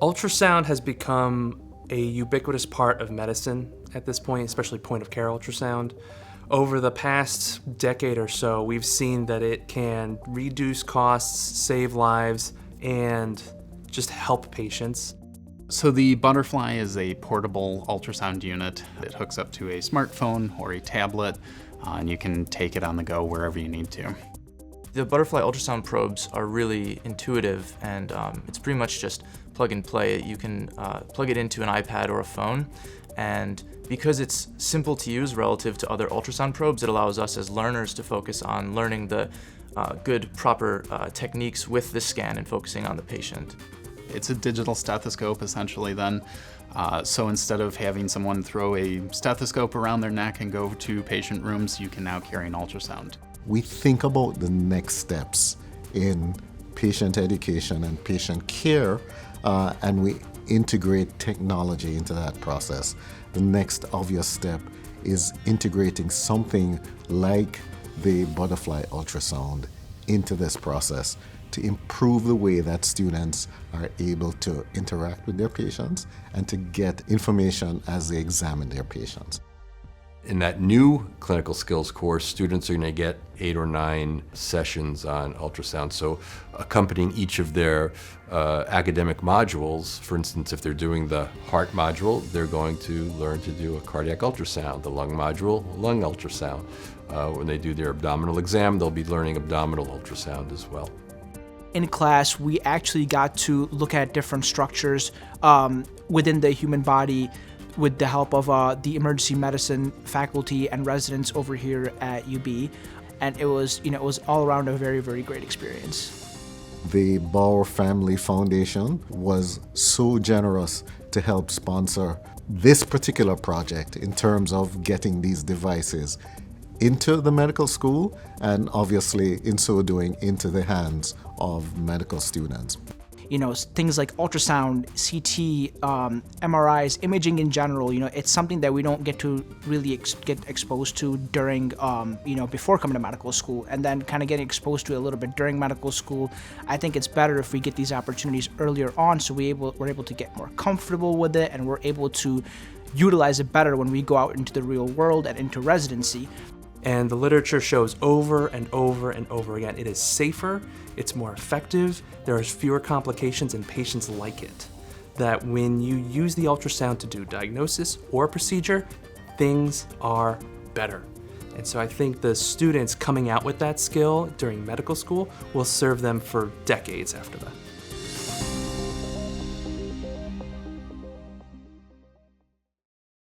Ultrasound has become a ubiquitous part of medicine at this point, especially point-of-care ultrasound. Over the past decade or so, we've seen that it can reduce costs, save lives, and just help patients. So the Butterfly is a portable ultrasound unit. It hooks up to a smartphone or a tablet, and you can take it on the go wherever you need to. The Butterfly ultrasound probes are really intuitive, and it's pretty much just plug and play. You can plug it into an iPad or a phone, and because it's simple to use relative to other ultrasound probes, it allows us as learners to focus on learning the good, proper techniques with the scan and focusing on the patient. It's a digital stethoscope essentially then. So instead of having someone throw a stethoscope around their neck and go to patient rooms, you can now carry an ultrasound. We think about the next steps in patient education and patient care, and we integrate technology into that process. The next obvious step is integrating something like the Butterfly ultrasound into this process to improve the way that students are able to interact with their patients and to get information as they examine their patients. In that new clinical skills course, students are going to get 8 or 9 sessions on ultrasound. So accompanying each of their academic modules, for instance, if they're doing the heart module, they're going to learn to do a cardiac ultrasound, the lung module, lung ultrasound. When they do their abdominal exam, they'll be learning abdominal ultrasound as well. In class, we actually got to look at different structures within the human body with the help of the emergency medicine faculty and residents over here at UB. And it was all around a very, very great experience. The Bauer Family Foundation was so generous to help sponsor this particular project in terms of getting these devices into the medical school and obviously in so doing into the hands of medical students. Things like ultrasound, CT, MRIs, imaging in general, it's something that we don't get to really get exposed to during, before coming to medical school, and then kind of getting exposed to it a little bit during medical school. I think it's better if we get these opportunities earlier on so we're able to get more comfortable with it, and we're able to utilize it better when we go out into the real world and into residency. And the literature shows over and over and over again, it is safer, it's more effective, there are fewer complications, and patients like it. That when you use the ultrasound to do diagnosis or procedure, things are better. And so I think the students coming out with that skill during medical school will serve them for decades after that.